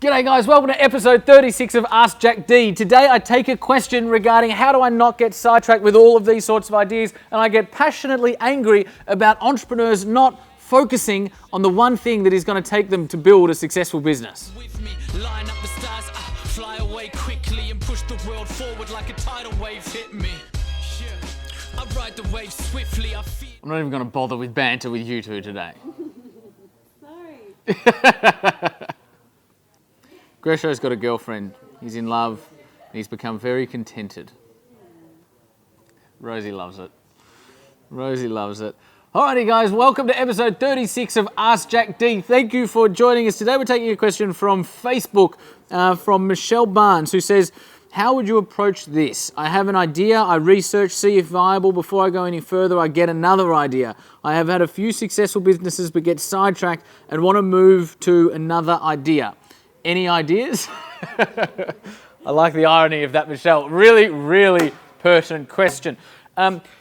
G'day guys, welcome to episode 36 of Ask Jack D. Today I take a question regarding how do I not get sidetracked with all of these sorts of ideas, and I get passionately angry about entrepreneurs not focusing on the one thing that is going to take them to build a successful business. With me, line up the stars, fly away quickly and push the world forward like a tidal wave hit me. Yeah. I ride the wave swiftly, I feel... I'm not even going to bother with banter with you two today. Sorry. Gresho's got a girlfriend, he's in love, and he's become very contented. Rosie loves it. Rosie loves it. Alrighty guys, welcome to episode 36 of Ask Jack D. Thank you for joining us today. We're taking a question from Facebook, from Michelle Barnes, who says, how would you approach this? I have an idea, I research, see if viable. Before I go any further, I get another idea. I have had a few successful businesses but get sidetracked and want to move to another idea. Any ideas? I like the irony of that, Michelle. Really, really pertinent question.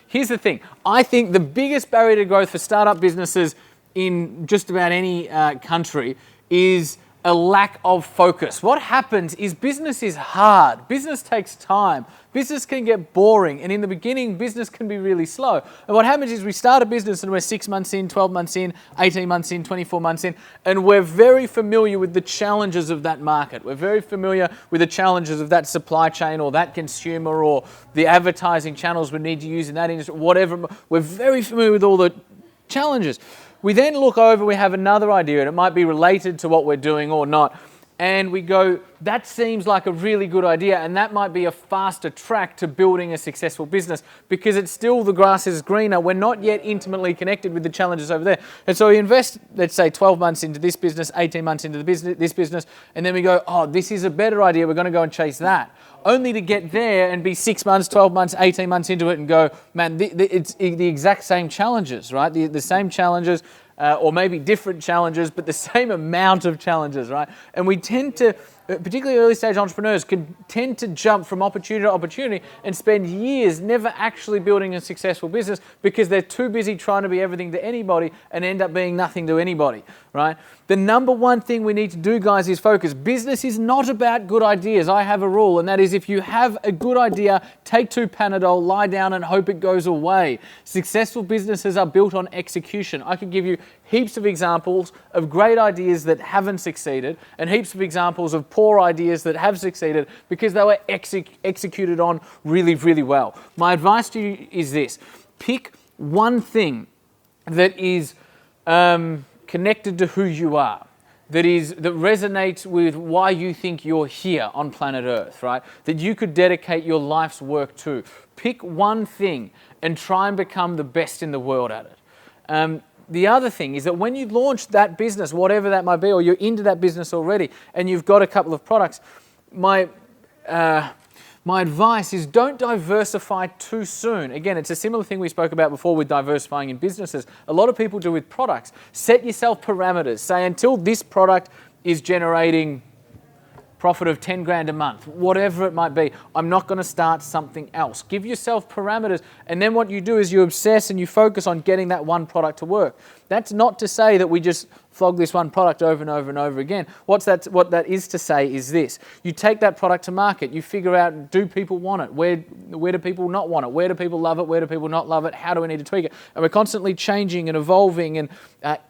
Here's the thing. I think the biggest barrier to growth for startup businesses in just about any country is a lack of focus. What happens is business is hard. Business takes time. Business can get boring. And in the beginning, business can be really slow. And what happens is we start a business and we're 6 months in, 12 months in, 18 months in, 24 months in, and we're very familiar with the challenges of that market. We're very familiar with the challenges of that supply chain or that consumer or the advertising channels we need to use in that industry, whatever. We're very familiar with all the challenges. We then look over, we have another idea, and it might be related to what we're doing or not, and we go, that seems like a really good idea, and that might be a faster track to building a successful business because it's still the grass is greener. We're not yet intimately connected with the challenges over there. And so we invest, let's say, 12 months into this business, 18 months into this business, and then we go, oh, this is a better idea, we're going to go and chase that. Only to get there and be 6 months, 12 months, 18 months into it and go, man, it's the exact same challenges, right? The same challenges, or maybe different challenges, but the same amount of challenges, right? And we tend to, particularly early stage entrepreneurs, can tend to jump from opportunity to opportunity and spend years never actually building a successful business because they're too busy trying to be everything to anybody and end up being nothing to anybody, right? The number one thing we need to do, guys, is focus. Business is not about good ideas. I have a rule, and that is if you have a good idea, take 2 Panadol, lie down and hope it goes away. Successful businesses are built on execution. I could give you heaps of examples of great ideas that haven't succeeded and heaps of examples of poor ideas that have succeeded because they were executed on really, really well. My advice to you is this. Pick one thing that is connected to who you are, that resonates with why you think you're here on planet Earth, right? That you could dedicate your life's work to. Pick one thing and try and become the best in the world at it. The other thing is that when you launch that business, whatever that might be, or you're into that business already and you've got a couple of products, my advice is don't diversify too soon. Again, it's a similar thing we spoke about before with diversifying in businesses. A lot of people do with products. Set yourself parameters. Say until this product is generating profit of 10 grand a month, whatever it might be, I'm not going to start something else. Give yourself parameters, and then what you do is you obsess and you focus on getting that one product to work. That's not to say that we just flog this one product over and over and over again. What that is to say is this. You take that product to market, you figure out, do people want it? Where do people not want it? Where do people love it? Where do people not love it? How do we need to tweak it? And we're constantly changing and evolving and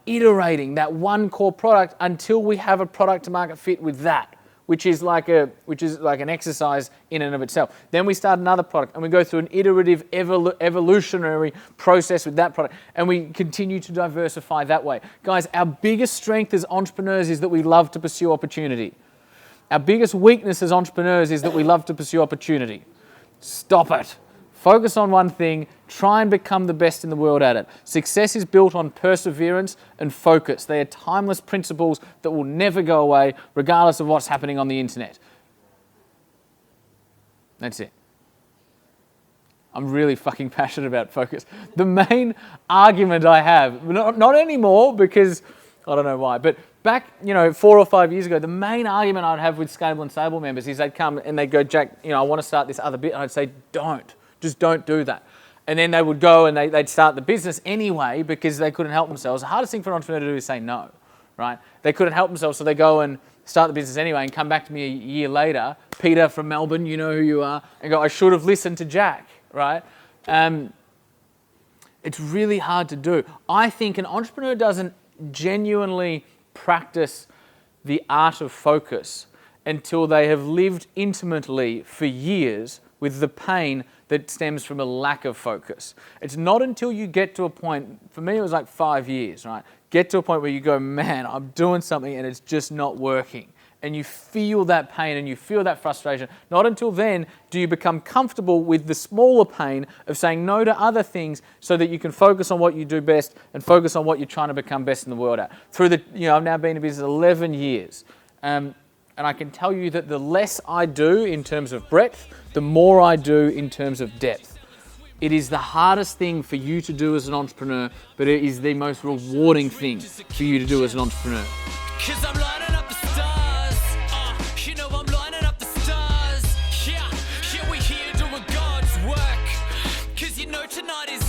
iterating that one core product until we have a product to market fit with that. Which is like an exercise in and of itself. Then we start another product and we go through an iterative evolutionary process with that product and we continue to diversify that way. Guys, our biggest strength as entrepreneurs is that we love to pursue opportunity. Our biggest weakness as entrepreneurs is that we love to pursue opportunity. Stop it. Focus on one thing, try and become the best in the world at it. Success is built on perseverance and focus. They are timeless principles that will never go away, regardless of what's happening on the internet. That's it. I'm really fucking passionate about focus. The main argument I have, not anymore because I don't know why, but back 4 or 5 years ago, the main argument I'd have with Scalable and Stable members is they'd come and they'd go, Jack, I want to start this other bit. And I'd say, don't. Just don't do that. And then they would go and they'd start the business anyway because they couldn't help themselves. The hardest thing for an entrepreneur to do is say no, right? They couldn't help themselves, so they go and start the business anyway and come back to me a year later, Peter from Melbourne, you know who you are, and go, I should have listened to Jack, right? It's really hard to do. I think an entrepreneur doesn't genuinely practice the art of focus until they have lived intimately for years with the pain that stems from a lack of focus. It's not until you get to a point, for me it was like 5 years, right? Get to a point where you go, man, I'm doing something and it's just not working. And you feel that pain and you feel that frustration. Not until then do you become comfortable with the smaller pain of saying no to other things so that you can focus on what you do best and focus on what you're trying to become best in the world at. I've now been in business 11 years. And I can tell you that the less I do in terms of breadth, the more I do in terms of depth. It is the hardest thing for you to do as an entrepreneur, but it is the most rewarding thing for you to do as an entrepreneur. 'Cause I'm lining up the stars. You know I'm lining up the stars. Yeah, we here doing God's work. 'Cause you know tonight is